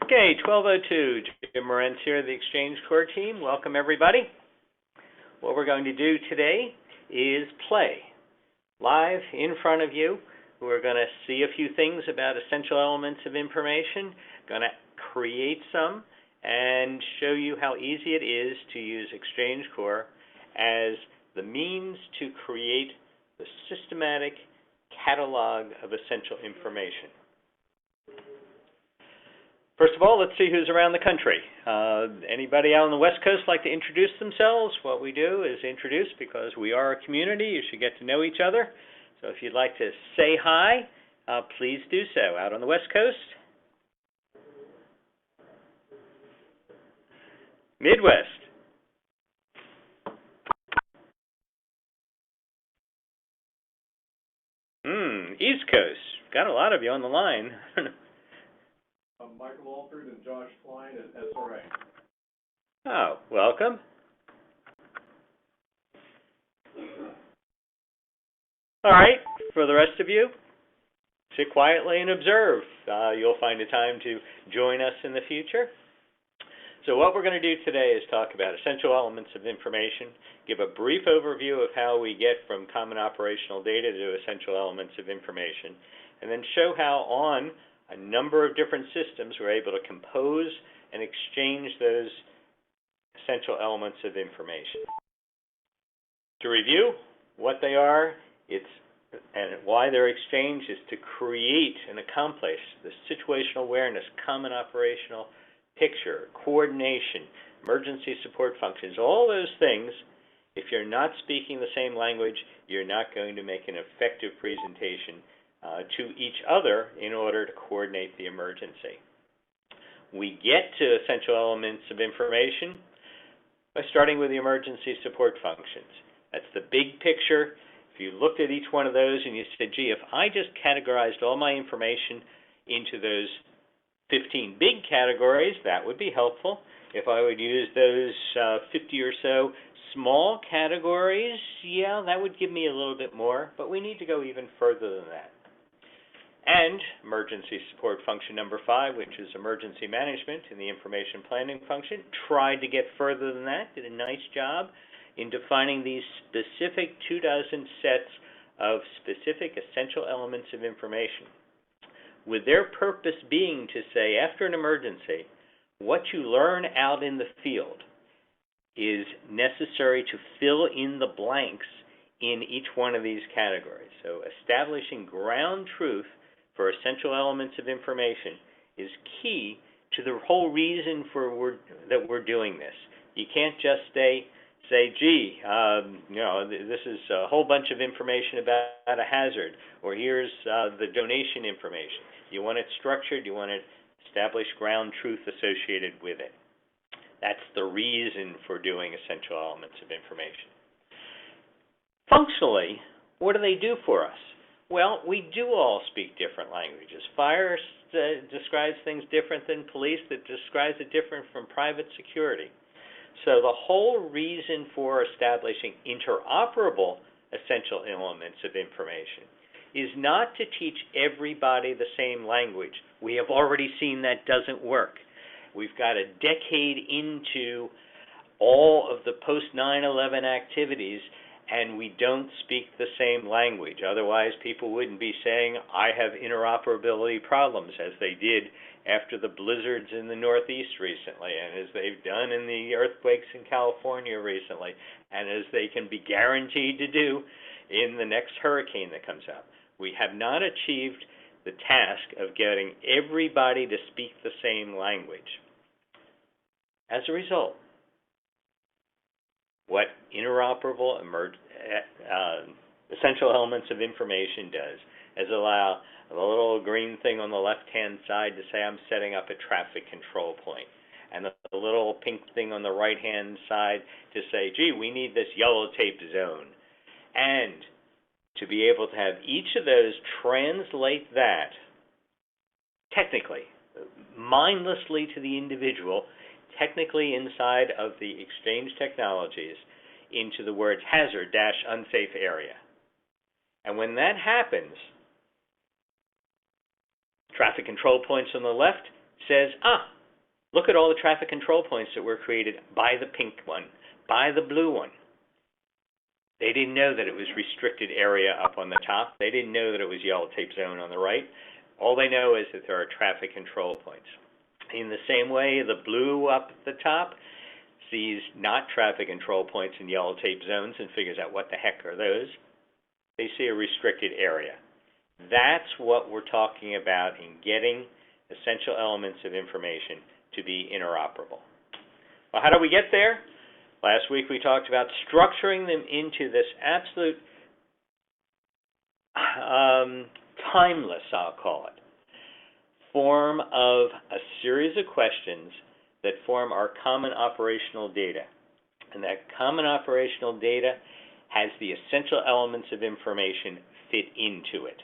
Okay, 12:02. Jim Morenz here, the XchangeCore team. Welcome, everybody. What we're going to do today is play live in front of you. We're going to see a few things about essential elements of information, going to create some, and show you how easy it is to use XchangeCore as the means to create the systematic catalog of essential information. First of all, let's see who's around the country. Anybody out on the West Coast like to introduce themselves? What we do is introduce because we are a community. You should get to know each other. So if you'd like to say hi, please do so. Out on the West Coast? Midwest? East Coast. Got a lot of you on the line. Michael Alford and Josh Klein at SRA. Oh, welcome. All right, for the rest of you, sit quietly and observe. You'll find a time to join us in the future. So what we're going to do today is talk about essential elements of information, give a brief overview of how we get from common operational data to essential elements of information, and then show how on a number of different systems we're able to compose and exchange those essential elements of information. To review what they are, and why they're exchanged is to create and accomplish the situational awareness, common operational picture, coordination, emergency support functions, all those things. If you're not speaking the same language, you're not going to make an effective presentation to each other in order to coordinate the emergency. We get to essential elements of information by starting with the emergency support functions. That's the big picture. If you looked at each one of those and you said, gee, if I just categorized all my information into those 15 big categories, that would be helpful. If I would use those 50 or so small categories, yeah, that would give me a little bit more, but we need to go even further than that. And emergency support function number 5, which is emergency management in the information planning function, tried to get further than that, did a nice job in defining these specific 24 sets of specific essential elements of information, with their purpose being to say, after an emergency, what you learn out in the field is necessary to fill in the blanks in each one of these categories. So establishing ground truth for essential elements of information is key to the whole reason that we're doing this. You can't just say, gee, this is a whole bunch of information about a hazard, or here's the donation information. You want it structured, you want to establish ground truth associated with it. That's the reason for doing essential elements of information. Functionally, what do they do for us? Well, we do all speak different languages. Fire describes things different than police, that describes it different from private security. So the whole reason for establishing interoperable essential elements of information is not to teach everybody the same language. We have already seen that doesn't work. We've got a decade into all of the post-9/11 activities, and we don't speak the same language. Otherwise, people wouldn't be saying, I have interoperability problems, as they did after the blizzards in the Northeast recently, and as they've done in the earthquakes in California recently, and as they can be guaranteed to do in the next hurricane that comes up. We have not achieved the task of getting everybody to speak the same language. As a result, what interoperable essential elements of information does is allow the little green thing on the left-hand side to say I'm setting up a traffic control point, and the little pink thing on the right-hand side to say, gee, we need this yellow tape zone. And to be able to have each of those translate that technically, mindlessly to the individual, technically inside of the exchange technologies, into the words hazard-unsafe area. And when that happens, traffic control points on the left says, look at all the traffic control points that were created by the pink one, by the blue one. They didn't know that it was restricted area up on the top. They didn't know that it was yellow tape zone on the right. All they know is that there are traffic control points. In the same way, the blue up at the top sees not traffic control points and yellow tape zones and figures out what the heck are those. They see a restricted area. That's what we're talking about in getting essential elements of information to be interoperable. Well, how do we get there? Last week we talked about structuring them into this absolute timeless, I'll call it, form of a series of questions that form our common operational data. And that common operational data has the essential elements of information fit into it.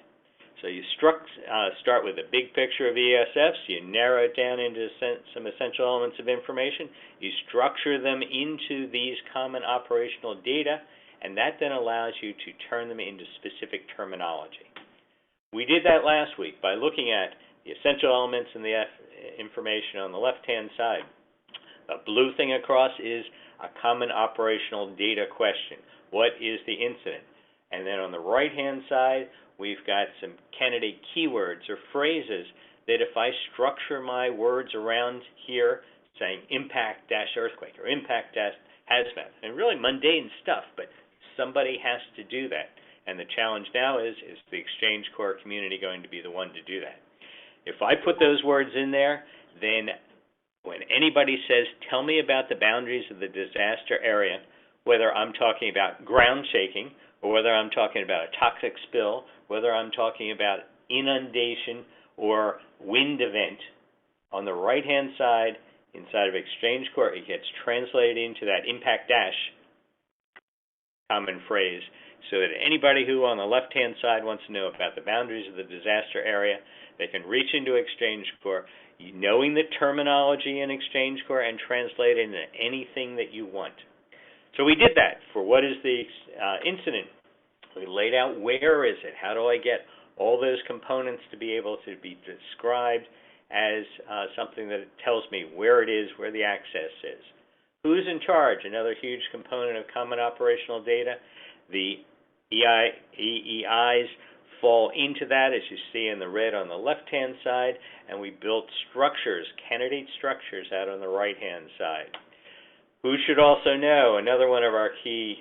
So you start with a big picture of ESFs, you narrow it down into some essential elements of information, you structure them into these common operational data, and that then allows you to turn them into specific terminology. We did that last week by looking at the essential elements and the information on the left-hand side. The blue thing across is a common operational data question. What is the incident? And then on the right-hand side, we've got some candidate keywords or phrases that if I structure my words around here, saying impact-earthquake or impact-hazmat, and really mundane stuff, but somebody has to do that. And the challenge now is the XchangeCore community going to be the one to do that? If I put those words in there, then when anybody says, tell me about the boundaries of the disaster area, whether I'm talking about ground shaking, or whether I'm talking about a toxic spill, whether I'm talking about inundation or wind event, on the right-hand side, inside of XchangeCore, it gets translated into that impact dash common phrase, so that anybody who on the left-hand side wants to know about the boundaries of the disaster area, they can reach into XchangeCore, knowing the terminology in XchangeCore, and translate it into anything that you want. So we did that for what is the incident. We laid out where is it, how do I get all those components to be able to be described as something that tells me where it is, where the access is. Who's in charge? Another huge component of common operational data. The EEIs fall into that, as you see in the red on the left-hand side, and we built structures, candidate structures, out on the right-hand side. Who should also know? Another one of our key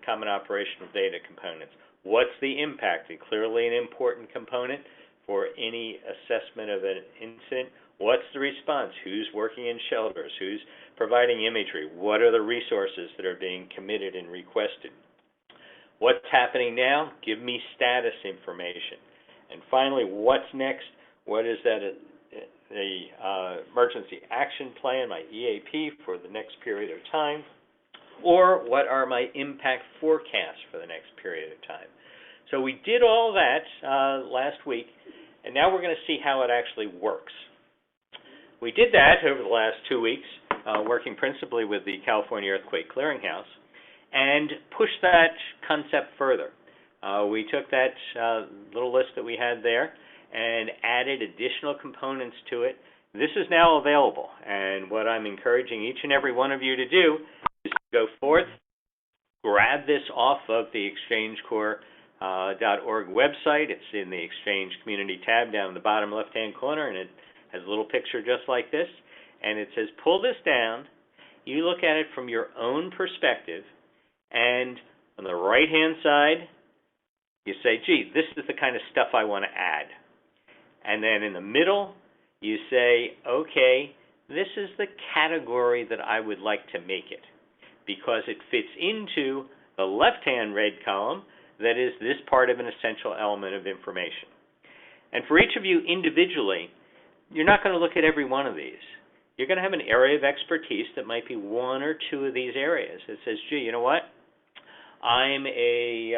common operational data components. What's the impact? Clearly an important component for any assessment of an incident. What's the response? Who's working in shelters? Who's providing imagery? What are the resources that are being committed and requested? What's happening now? Give me status information. And finally, what's next? What is that? The emergency action plan, my EAP for the next period of time, or what are my impact forecasts for the next period of time. So we did all that last week, and now we're going to see how it actually works. We did that over the last 2 weeks, working principally with the California Earthquake Clearinghouse, and pushed that concept further. We took that little list that we had there and added additional components to it. This is now available, and what I'm encouraging each and every one of you to do is to go forth, grab this off of the XchangeCore.org website. It's in the Exchange Community tab down in the bottom left-hand corner, and it has a little picture just like this, and it says, pull this down, you look at it from your own perspective, and on the right-hand side, you say, gee, this is the kind of stuff I want to add. And then in the middle, you say, okay, this is the category that I would like to make it, because it fits into the left-hand red column that is this part of an essential element of information. And for each of you individually, you're not going to look at every one of these. You're going to have an area of expertise that might be one or two of these areas. It says, gee, you know what? I'm a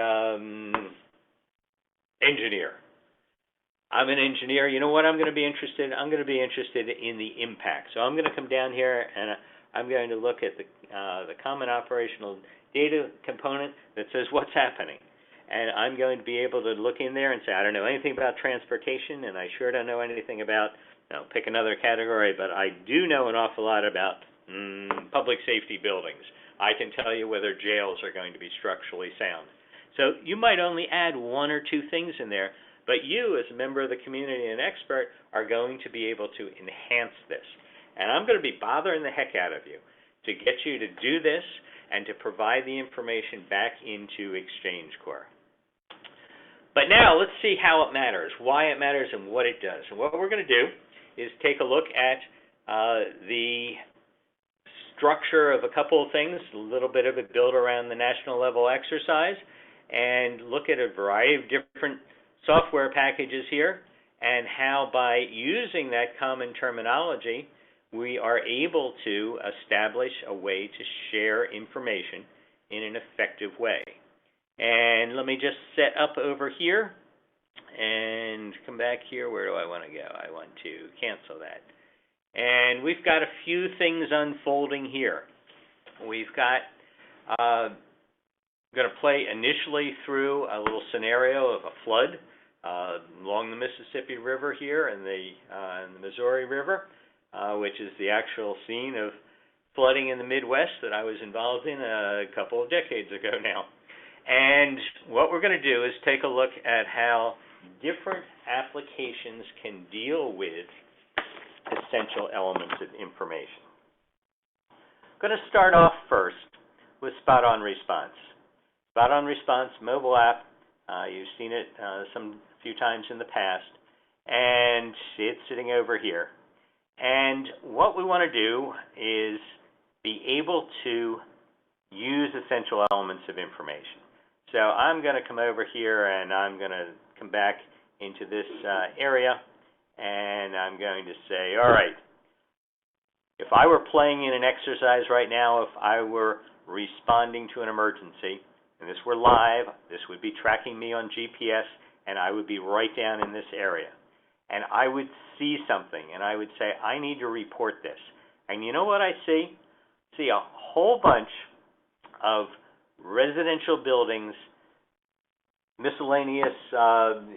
engineer. I'm an engineer. You know what I'm going to be interested in? I'm going to be interested in the impact. So I'm going to come down here and I'm going to look at the common operational data component that says what's happening. And I'm going to be able to look in there and say, I don't know anything about transportation, and I sure don't know anything about Now, pick another category, but I do know an awful lot about public safety buildings. I can tell you whether jails are going to be structurally sound. So you might only add one or two things in there, but you, as a member of the community and expert, are going to be able to enhance this. And I'm going to be bothering the heck out of you to get you to do this and to provide the information back into XchangeCore. But now let's see how it matters, why it matters, and what it does. And what we're going to do is take a look at the structure of a couple of things, a little bit of it built around the national level exercise, and look at a variety of different software packages here, and how by using that common terminology, we are able to establish a way to share information in an effective way. And let me just set up over here and come back here. Where do I want to go? I want to cancel that. And we've got a few things unfolding here. We've got, I'm going to play initially through a little scenario of a flood along the Mississippi River here and the Missouri River, which is the actual scene of flooding in the Midwest that I was involved in a couple of decades ago now. And what we're going to do is take a look at how different applications can deal with essential elements of information. I'm going to start off first with spot-on response. Spot-on response mobile app, you've seen it some few times in the past, and it's sitting over here. And what we want to do is be able to use essential elements of information. So I'm going to come over here and I'm going to come back into this area, and I'm going to say, all right, if I were playing in an exercise right now, if I were responding to an emergency, and this were live, this would be tracking me on GPS, and I would be right down in this area. And I would see something, and I would say, I need to report this. And you know what I see? I see a whole bunch of residential buildings, miscellaneous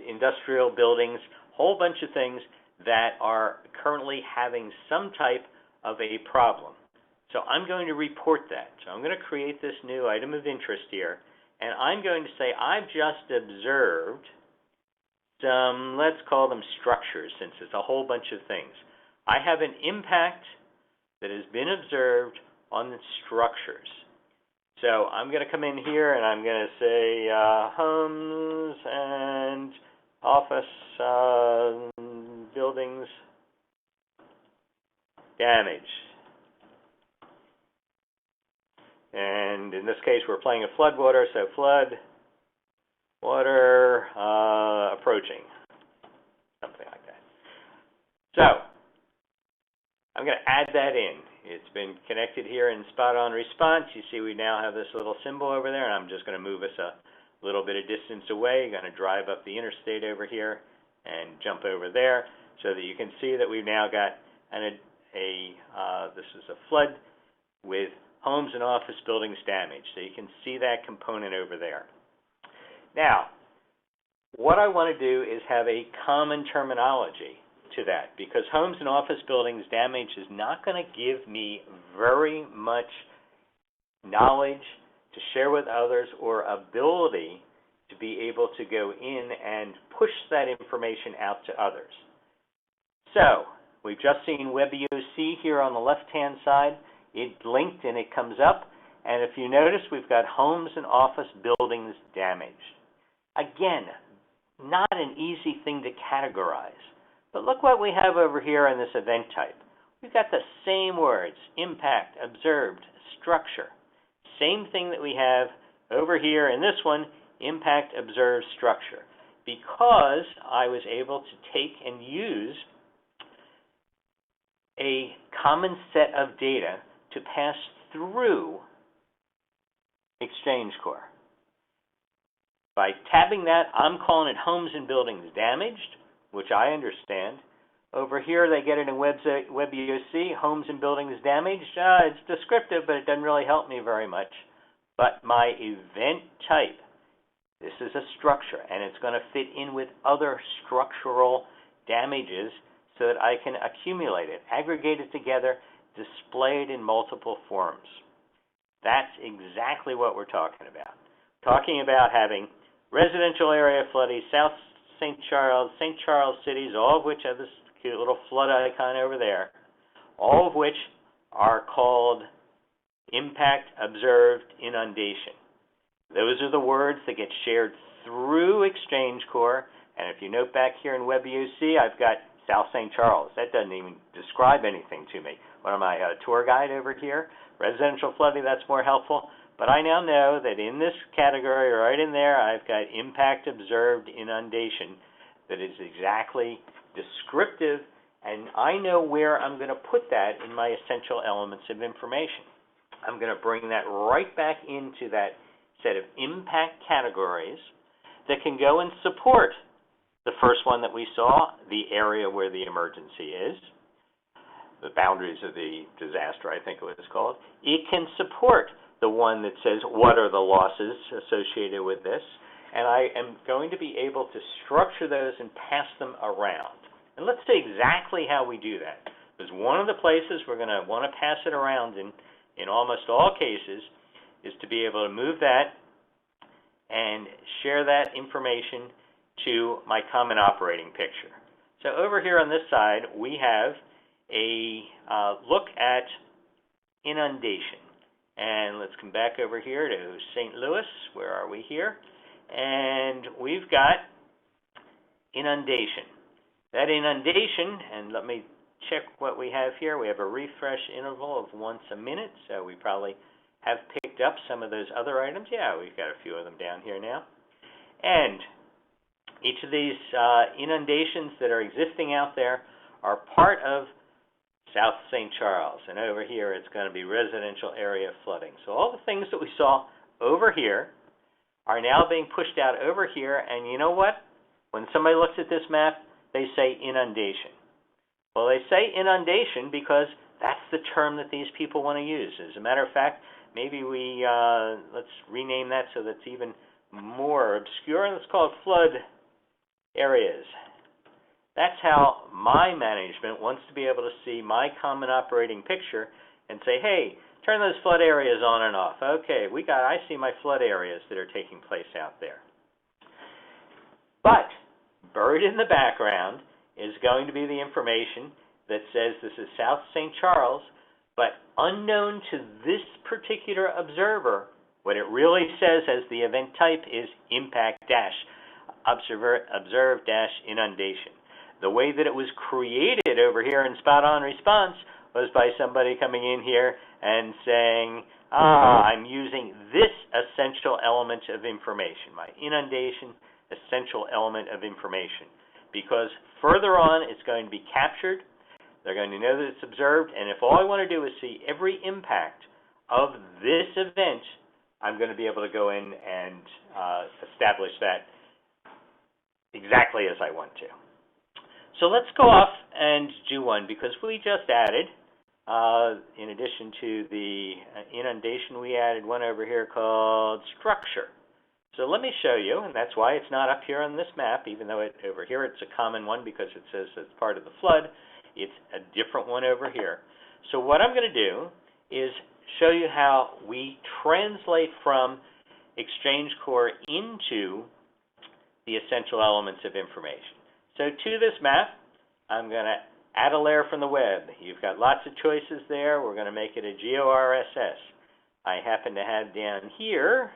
industrial buildings, whole bunch of things that are currently having some type of a problem. So I'm going to report that. So I'm going to create this new item of interest here, and I'm going to say I've just observed some, let's call them structures, since it's a whole bunch of things. I have an impact that has been observed on the structures. So I'm going to come in here and I'm going to say homes and office buildings damaged. And in this case, we're playing a floodwater, so flood water approaching, something like that. So I'm going to add that in. It's been connected here in spot-on response. You see we now have this little symbol over there, and I'm just going to move us a little bit of distance away. Going to drive up the interstate over here and jump over there so that you can see that we've now got this is a flood with homes and office buildings damaged. So you can see that component over there. Now, what I want to do is have a common terminology to that, because homes and office buildings damaged is not going to give me very much knowledge to share with others or ability to be able to go in and push that information out to others. So we've just seen WebEOC here on the left-hand side. It linked and it comes up, and if you notice, we've got homes and office buildings damaged. Again, not an easy thing to categorize. But look what we have over here in this event type. We've got the same words, impact, observed, structure. Same thing that we have over here in this one, impact, observed, structure. Because I was able to take and use a common set of data to pass through XchangeCore. By tabbing that, I'm calling it homes and buildings damaged, which I understand. Over here, they get it in WebEOC, homes and buildings damaged. It's descriptive, but it doesn't really help me very much. But my event type, this is a structure, and it's going to fit in with other structural damages, so that I can accumulate it, aggregate it together, display it in multiple forms. That's exactly what we're talking about. Talking about having residential area flooding, South St. Charles cities, all of which have this cute little flood icon over there, all of which are called impact observed inundation. Those are the words that get shared through XchangeCore, and if you note back here in WebUC, I've got South St. Charles. That doesn't even describe anything to me. What am I, a tour guide over here? Residential flooding, that's more helpful. But I now know that in this category, right in there, I've got impact observed inundation that is exactly descriptive, and I know where I'm going to put that in my essential elements of information. I'm going to bring that right back into that set of impact categories that can go and support the first one that we saw, the area where the emergency is, the boundaries of the disaster, I think it was called. It can support the one that says, what are the losses associated with this? And I am going to be able to structure those and pass them around. And let's see exactly how we do that. Because one of the places we're going to want to pass it around in almost all cases is to be able to move that and share that information to my common operating picture. So over here on this side, we have a look at inundation. And let's come back over here to St. Louis. Where are we here? And we've got inundation. That inundation, and let me check what we have here. We have a refresh interval of once a minute, so we probably have picked up some of those other items. Yeah, we've got a few of them down here now. And each of these inundations that are existing out there are part of South St. Charles. And over here, it's going to be residential area flooding. So all the things that we saw over here are now being pushed out over here. And you know what? When somebody looks at this map, they say inundation. Well, they say inundation because that's the term that these people want to use. As a matter of fact, maybe we, let's rename that so that's even more obscure. Let's call it flood areas. That's how my management wants to be able to see my common operating picture and say, hey, turn those flood areas on and off. Okay, I see my flood areas that are taking place out there. But buried in the background is going to be the information that says this is South St. Charles, but unknown to this particular observer, what it really says as the event type is impact-observe-inundation. The way that it was created over here in Spot On Response was by somebody coming in here and saying, I'm using this essential element of information, my inundation essential element of information, because further on it's going to be captured. They're going to know that it's observed, and if all I want to do is see every impact of this event, I'm going to be able to go in and establish that exactly as I want to. So let's go off and do one, because we just added, in addition to the inundation, we added one over here called structure. So let me show you, and that's why it's not up here on this map, even though over here it's a common one because it says it's part of the flood. It's a different one over here. So what I'm going to do is show you how we translate from XchangeCore into the essential elements of information. So to this map, I'm going to add a layer from the web. You've got lots of choices there. We're going to make it a GORSS. I happen to have down here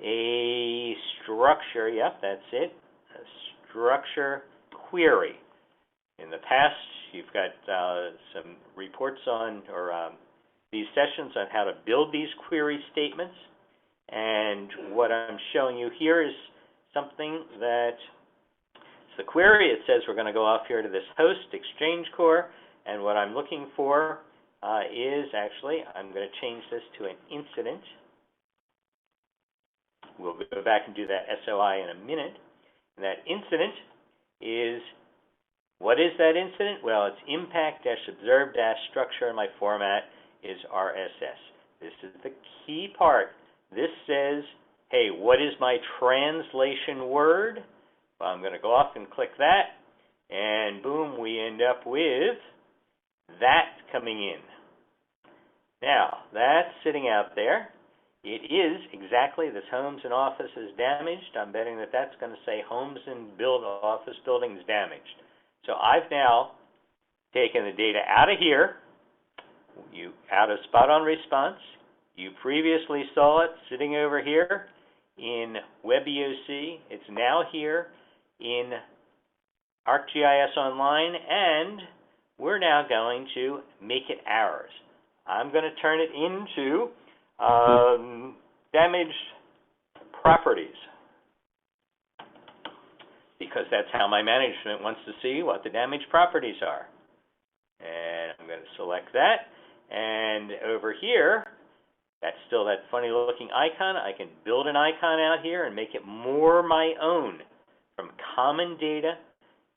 a structure, yep, that's it, a structure query. In the past, you've got some reports on, or these sessions on how to build these query statements. And what I'm showing you here is something that, it's the query. It says we're going to go off here to this host, XchangeCore, and what I'm looking for is actually, I'm going to change this to an incident. We'll go back and do that SOI in a minute. And that incident is, what is that incident? Well, it's impact-observe-structure, and my format is RSS. This is the key part. This says, hey, what is my translation word? Well, I'm going to go off and click that, and boom, we end up with that coming in. Now, that's sitting out there. It is exactly this homes and offices damaged. I'm betting that that's going to say homes and office buildings damaged. So I've now taken the data out of here, out of spot on response. You previously saw it sitting over here in WebEOC. It's now here in ArcGIS Online, and we're now going to make it ours. I'm going to turn it into damaged properties, because that's how my management wants to see what the damaged properties are. And I'm going to select that, and over here, that's still that funny looking icon. I can build an icon out here and make it more my own, from common data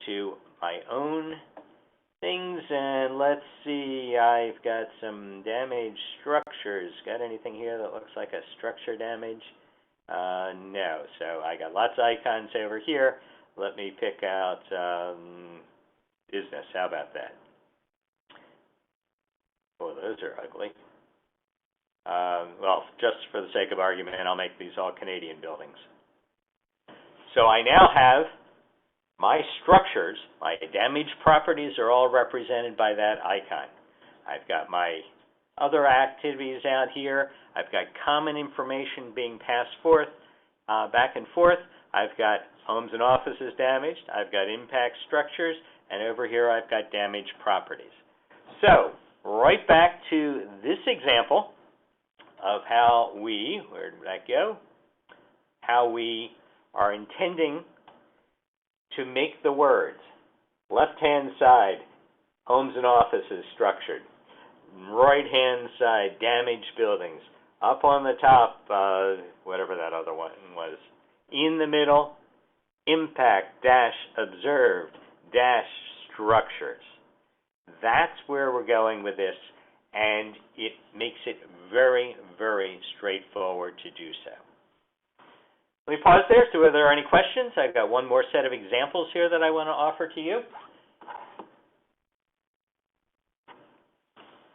to my own things. And let's see, I've got some damaged structures. Got anything here that looks like a structure damage? No. So I got lots of icons over here. Let me pick out business. How about that? Oh, those are ugly. Well, just for the sake of argument, I'll make these all Canadian buildings. So I now have my structures, my damaged properties are all represented by that icon. I've got my other activities out here. I've got common information being passed forth, back and forth. I've got homes and offices damaged. I've got impact structures. And over here, I've got damaged properties. So right back to this example of how we, where did that go? How we are intending to make the words. Left-hand side, homes and offices structured. Right-hand side, damaged buildings. Up on the top, whatever that other one was. In the middle, impact dash observed dash structures. That's where we're going with this, and it makes it very, very straightforward to do so. Let me pause there, see whether there are any questions. I've got one more set of examples here that I want to offer to you.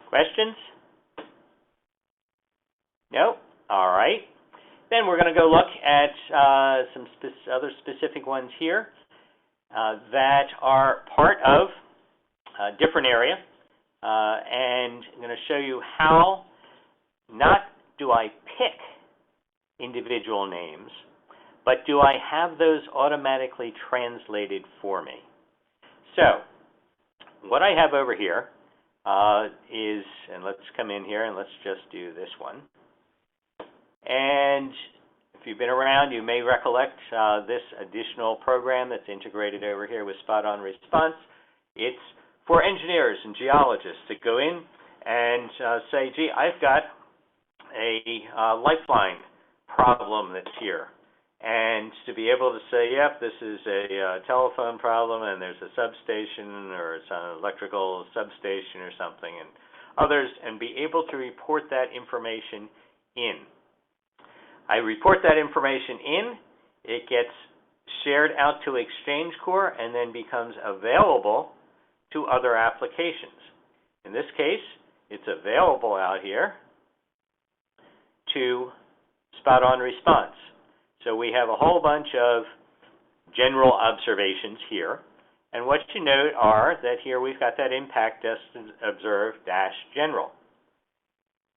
Questions? No? All right. Then we're going to go look at some other specific ones here that are part of a different area. And I'm going to show you how not do I pick individual names, but do I have those automatically translated for me? So what I have over here is, and let's come in here and let's just do this one. And if you've been around, you may recollect this additional program that's integrated over here with Spot On Response. It's for engineers and geologists to go in and say, gee, I've got a lifeline problem that's here. And to be able to say, yep, this is a telephone problem, and there's a substation, or it's an electrical substation or something, and others, and be able to report that information in. I report that information in, it gets shared out to XchangeCore, and then becomes available to other applications. In this case, it's available out here to Spot On Response. So we have a whole bunch of general observations here. And what you note are that here we've got that impact observe dash general.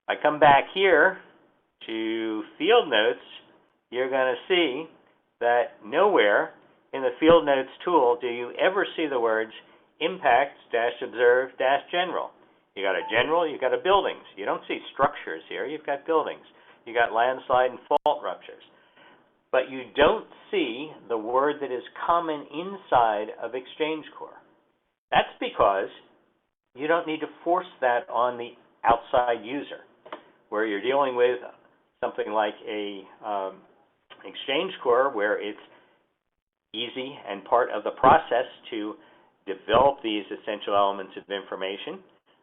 I come back here to field notes, you're going to see that nowhere in the field notes tool do you ever see the words impact dash observe dash general. You got a general, you got a buildings. You don't see structures here, you've got buildings. You got landslide and fault ruptures. But you don't see the word that is common inside of XchangeCore. That's because you don't need to force that on the outside user. Where you're dealing with something like a XchangeCore, where it's easy and part of the process to develop these essential elements of information,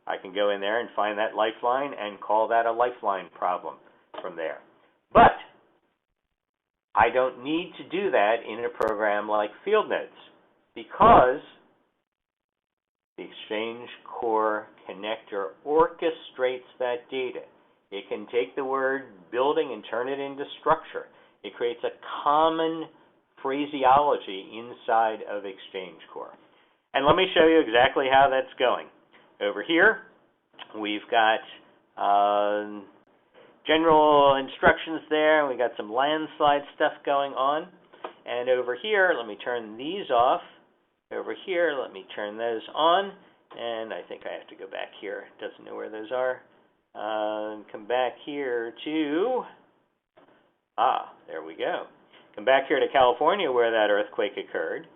I can go in there and find that lifeline and call that a lifeline problem from there. But I don't need to do that in a program like Field Notes, because The XchangeCore connector orchestrates that data. It can take the word building and turn it into structure. It creates a common phraseology inside of XchangeCore. And let me show you exactly how that's going. Over here, we've got general instructions there, and we got some landslide stuff going on. And over here, let me turn these off. Over here, let me turn those on. And I think I have to go back here. It doesn't know where those are. Come back here to, there we go. Come back here to California where that earthquake occurred.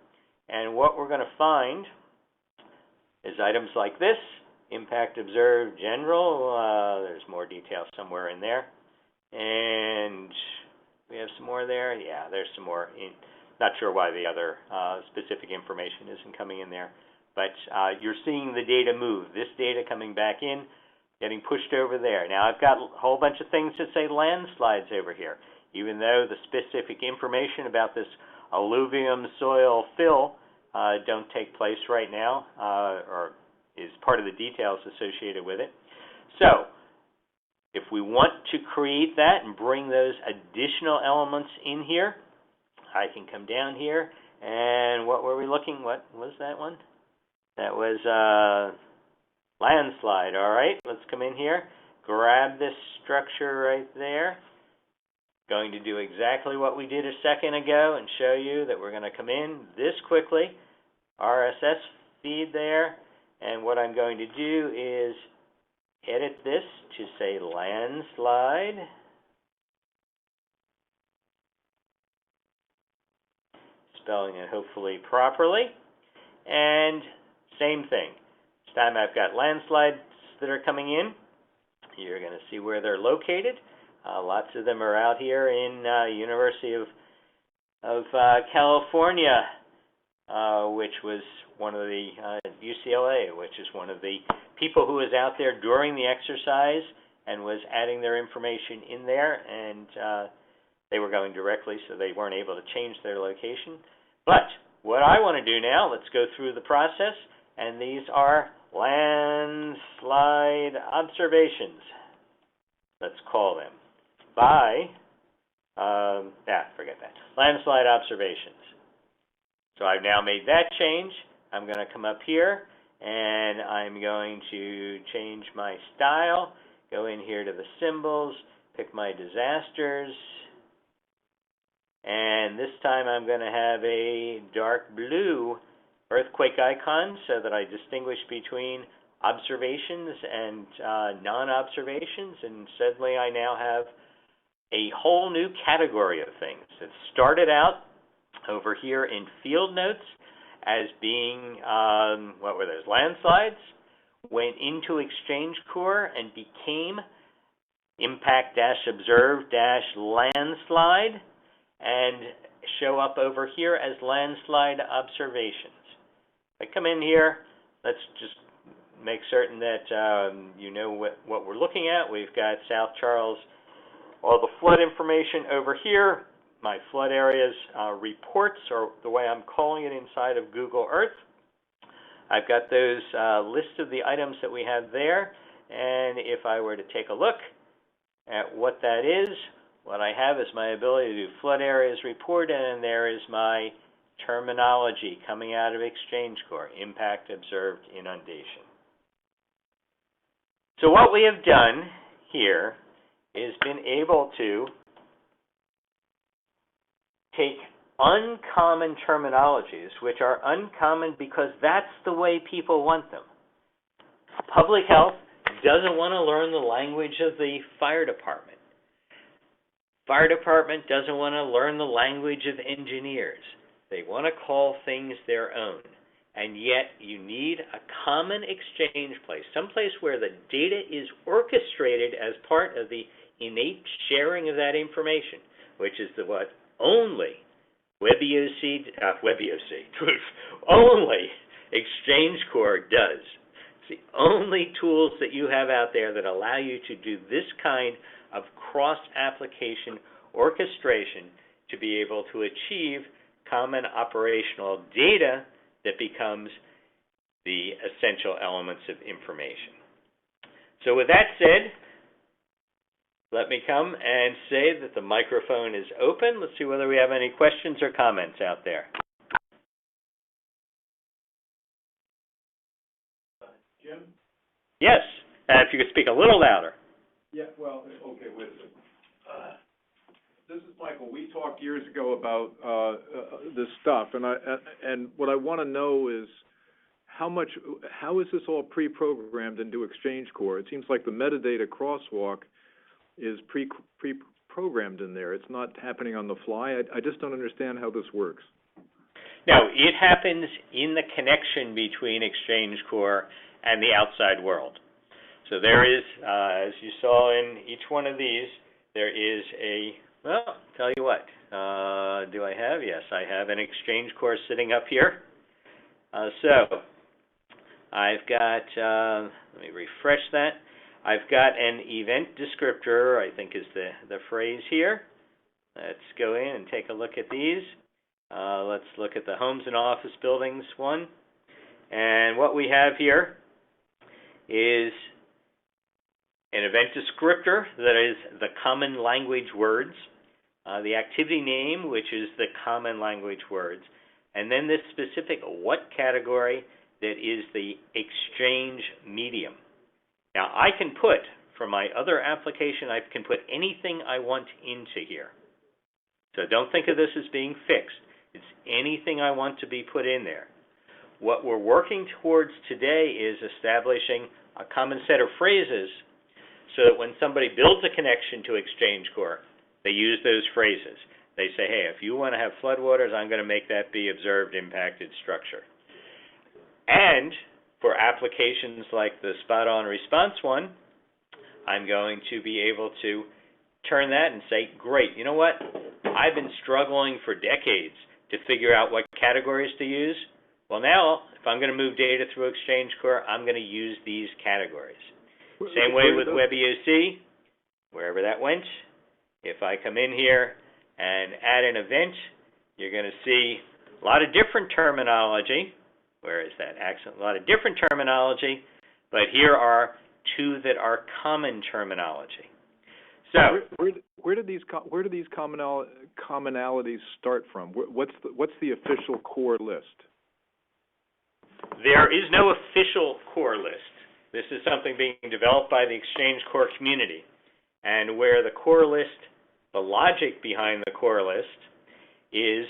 And what we're going to find is items like this. Impact observed general. There's more detail somewhere in there. And we have some more there. Yeah, there's some more. Not sure why the other specific information isn't coming in there. But you're seeing the data move. This data coming back in, getting pushed over there. Now I've got a whole bunch of things that say landslides over here. Even though the specific information about this alluvium soil fill don't take place right now, or is part of the details associated with it. So, if we want to create that and bring those additional elements in here, I can come down here, and what were we looking, what was that one? That was landslide. All right, let's come in here, grab this structure right there. Going to do exactly what we did a second ago and show you that we're going to come in this quickly, RSS feed there, and what I'm going to do is edit this to say landslide. Spelling it hopefully properly. And same thing. This time I've got landslides that are coming in. You're going to see where they're located. Lots of them are out here in University of California, which was one of the UCLA, which is one of the people who was out there during the exercise and was adding their information in there, and they were going directly, so they weren't able to change their location. But what I want to do now, let's go through the process, and these are landslide observations, let's call them, by, forget that, landslide observations. So I've now made that change. I'm going to come up here, and I'm going to change my style, go in here to the symbols, pick my disasters, and this time I'm going to have a dark blue earthquake icon so that I distinguish between observations and non-observations, and suddenly I now have a whole new category of things. It started out over here in field notes as being, what were those, landslides, went into XchangeCore and became impact-observed-landslide, and show up over here as landslide observations. If I come in here, let's just make certain that you know what we're looking at. We've got South Charles, all the flood information over here. My flood areas reports, or the way I'm calling it inside of Google Earth. I've got those list of the items that we have there, and if I were to take a look at what that is, what I have is my ability to do flood areas report, and there is my terminology coming out of XchangeCore, impact observed inundation. So what we have done here is been able to take uncommon terminologies, which are uncommon because that's the way people want them. Public health doesn't want to learn the language of the fire department. Fire department doesn't want to learn the language of engineers. They want to call things their own. And yet you need a common exchange place, someplace where the data is orchestrated as part of the innate sharing of that information, which is the what only only XchangeCore does. It's the only tools that you have out there that allow you to do this kind of cross-application orchestration to be able to achieve common operational data that becomes the essential elements of information. So with that said, let me come and say that the microphone is open. Let's see whether we have any questions or comments out there. Jim? Yes, if you could speak a little louder. Yeah, well, okay, wait a second. This is Michael. We talked years ago about this stuff, and what I want to know is how is this all pre-programmed into XchangeCore? It seems like the metadata crosswalk is pre-programmed in there. It's not happening on the fly. I just don't understand how this works. No, it happens in the connection between XchangeCore and the outside world. So there is, as you saw in each one of these, there is a, well, tell you what, do I have? Yes, I have an XchangeCore sitting up here. So I've got, let me refresh that. I've got an event descriptor, I think is the phrase here. Let's go in and take a look at these. Let's look at the homes and office buildings one. And what we have here is an event descriptor that is the common language words, the activity name, which is the common language words, and then this specific what category that is the exchange medium. Now, I can put, for my other application, I can put anything I want into here. So don't think of this as being fixed. It's anything I want to be put in there. What we're working towards today is establishing a common set of phrases so that when somebody builds a connection to XchangeCore, they use those phrases. They say, hey, if you want to have floodwaters, I'm going to make that be observed impacted structure. And for applications like the spot-on response one, I'm going to be able to turn that and say, great, you know what? I've been struggling for decades to figure out what categories to use. Well, now, if I'm going to move data through XchangeCore, I'm going to use these categories. Same way with WebEOC, wherever that went. If I come in here and add an event, you're going to see a lot of different terminology. Where is that accent? A lot of different terminology, but here are two that are common terminology. So where do these commonalities start from? What's the official core list? There is no official core list. This is something being developed by the XchangeCore community, and where the core list, the logic behind the core list is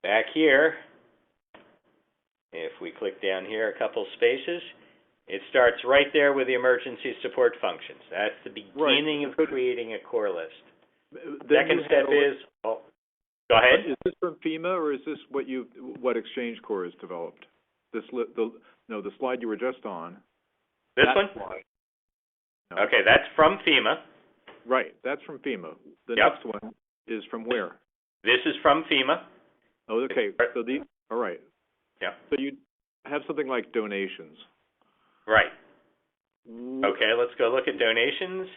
back here. If we click down here a couple spaces, it starts right there with the emergency support functions. That's the beginning of creating a core list. Second step is, go ahead. Is this from FEMA, or is this what XchangeCore has developed? The slide you were just on. This one? No. Okay, that's from FEMA. Right, that's from FEMA. The next one is from where? This is from FEMA. Oh, okay. So all right. Yeah. So you have something like donations. Right. Okay, let's go look at donations,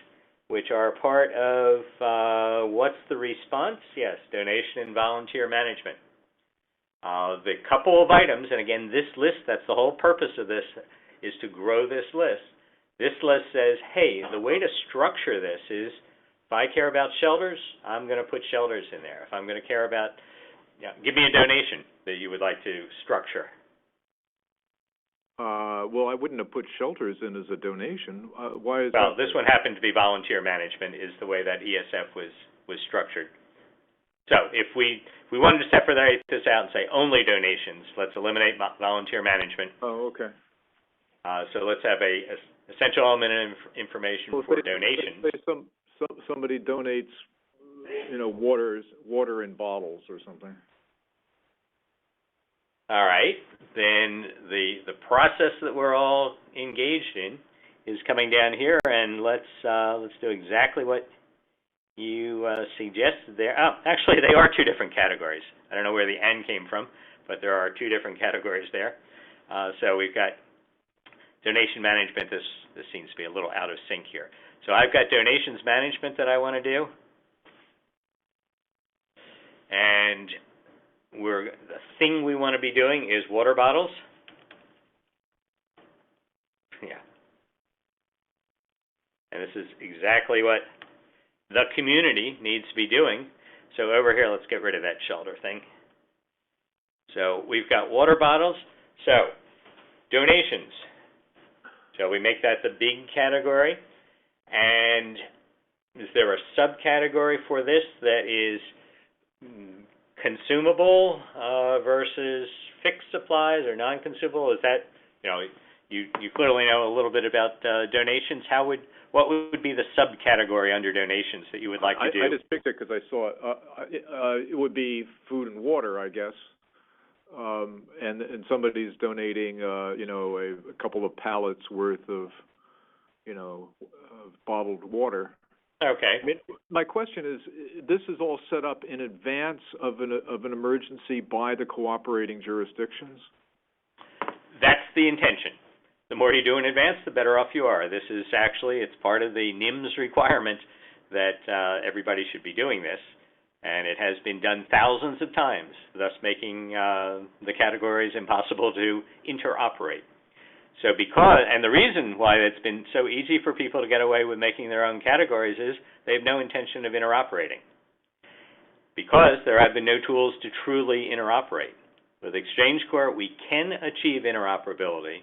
which are part of what's the response? Yes, donation and volunteer management. The couple of items, and again, this list, that's the whole purpose of this, is to grow this list. This list says, hey, the way to structure this is, if I care about shelters, I'm going to put shelters in there. If I'm going to care about, give me a donation that you would like to structure. Well, I wouldn't have put shelters in as a donation. Why is Well, this one happened to be volunteer management is the way that ESF was structured. So if we wanted to separate this out and say only donations, let's eliminate volunteer management. Oh, okay. So let's have a essential element of information for donations. Say somebody donates, water in bottles or something. All right. Then the process that we're all engaged in is coming down here, and let's do exactly what you suggested there. Oh, actually, they are two different categories. I don't know where the "and" came from, but there are two different categories there. So we've got donation management. This seems to be a little out of sync here. So I've got donations management that I want to do, and the thing we want to be doing is water bottles. Yeah. And this is exactly what the community needs to be doing. So over here, let's get rid of that shelter thing. So we've got water bottles. So donations. Shall we make that the big category? And is there a subcategory for this that is consumable versus fixed supplies or non-consumable? Is that, you clearly know a little bit about donations. What would be the subcategory under donations that you would like to do? I just picked it because I saw it. It would be food and water, I guess. And somebody's donating, a couple of pallets worth of, of bottled water. Okay. I mean, my question is, this is all set up in advance of an emergency by the cooperating jurisdictions? That's the intention. The more you do in advance, the better off you are. This is actually, it's part of the NIMS requirement that everybody should be doing this. And it has been done thousands of times, thus making the categories impossible to interoperate. So and the reason why it's been so easy for people to get away with making their own categories is they have no intention of interoperating. Because there have been no tools to truly interoperate. With XchangeCore, we can achieve interoperability,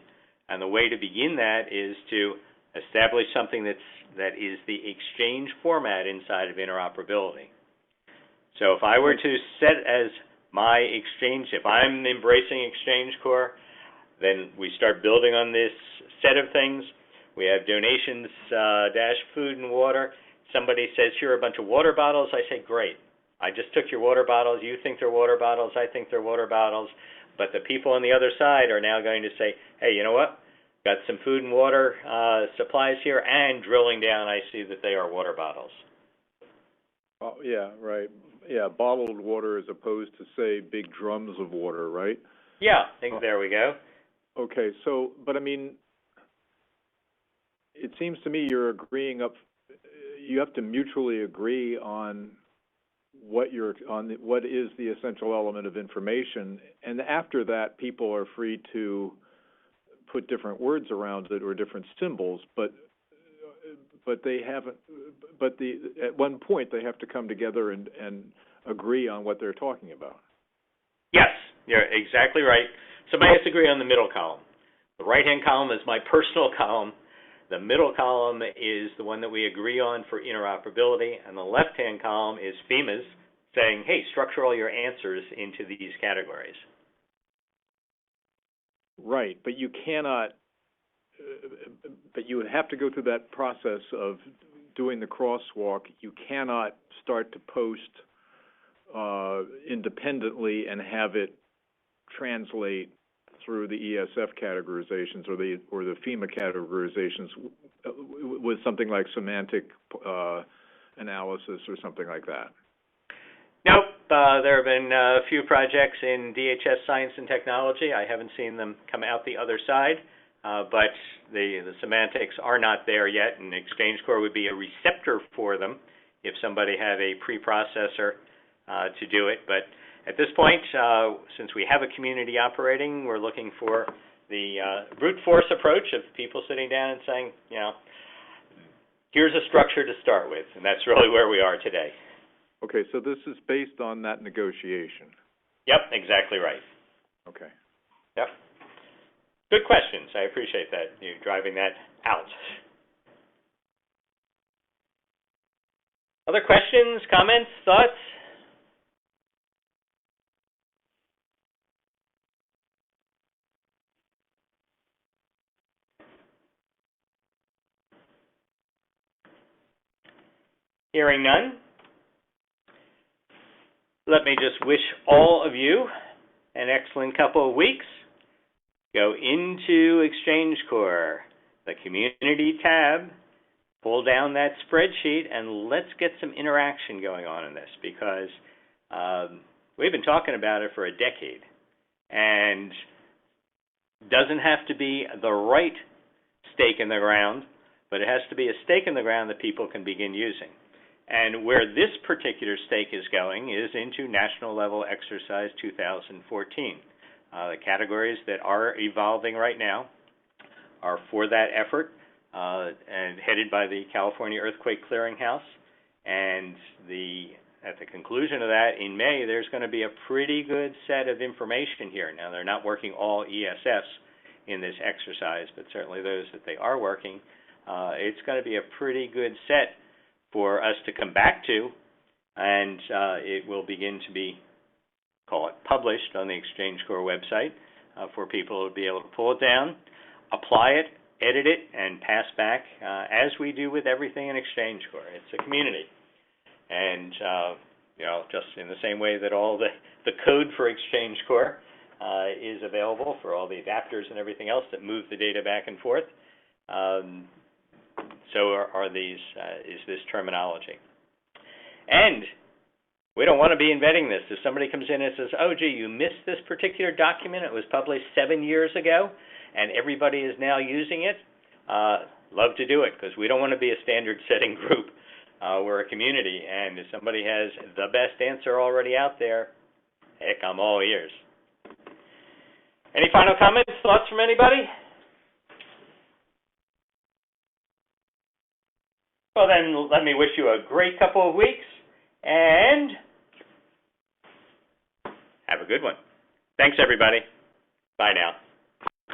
and the way to begin that is to establish something that is the exchange format inside of interoperability. So if I were to set as my exchange, if I'm embracing XchangeCore, then we start building on this set of things. We have donations dash food and water. Somebody says, here are a bunch of water bottles. I say, great. I just took your water bottles. You think they're water bottles. I think they're water bottles. But the people on the other side are now going to say, hey, you know what? Got some food and water supplies here, and drilling down, I see that they are water bottles. Oh, yeah, right. Yeah, bottled water as opposed to, say, big drums of water, right? Yeah, there we go. Okay, so, but I mean, it seems to me you're agreeing you have to mutually agree on what is the essential element of information, and after that, people are free to put different words around it or different symbols, but they haven't. But at one point, they have to come together and agree on what they're talking about. Yes, you're exactly right. Somebody has to agree on the middle column. The right-hand column is my personal column. The middle column is the one that we agree on for interoperability, and the left-hand column is FEMA's saying, hey, structure all your answers into these categories. Right, but you cannot, but you would have to go through that process of doing the crosswalk. You cannot start to post independently and have it translate through the ESF categorizations or the FEMA categorizations with something like semantic analysis or something like that. Nope. There have been a few projects in DHS Science and Technology. I haven't seen them come out the other side, but the semantics are not there yet, and XchangeCore would be a receptor for them if somebody had a preprocessor to do it. But at this point, since we have a community operating, we're looking for the brute force approach of people sitting down and saying, here's a structure to start with, and that's really where we are today. Okay, so this is based on that negotiation. Yep, exactly right. Okay. Yep. Good questions. I appreciate that, you driving that out. Other questions, comments, thoughts? Hearing none, let me just wish all of you an excellent couple of weeks. Go into XchangeCore, the Community tab, pull down that spreadsheet, and let's get some interaction going on in this, because we've been talking about it for a decade, and doesn't have to be the right stake in the ground, but it has to be a stake in the ground that people can begin using. And where this particular stake is going is into National Level Exercise 2014. The categories that are evolving right now are for that effort, and headed by the California Earthquake Clearinghouse. And at the conclusion of that, in May, there's going to be a pretty good set of information here. Now, they're not working all ESFs in this exercise, but certainly those that they are working, it's going to be a pretty good set for us to come back to, and it will begin to be, call it, published on the XchangeCore website for people to be able to pull it down, apply it, edit it, and pass back, as we do with everything in XchangeCore. It's a community. And, just in the same way that all the code for XchangeCore is available for all the adapters and everything else that move the data back and forth, so is this terminology. And we don't want to be inventing this. If somebody comes in and says, oh, gee, you missed this particular document, it was published 7 years ago, and everybody is now using it, love to do it, because we don't want to be a standard-setting group. We're a community, and if somebody has the best answer already out there, heck, I'm all ears. Any final comments, thoughts from anybody? Well, then, let me wish you a great couple of weeks, and have a good one. Thanks, everybody. Bye now.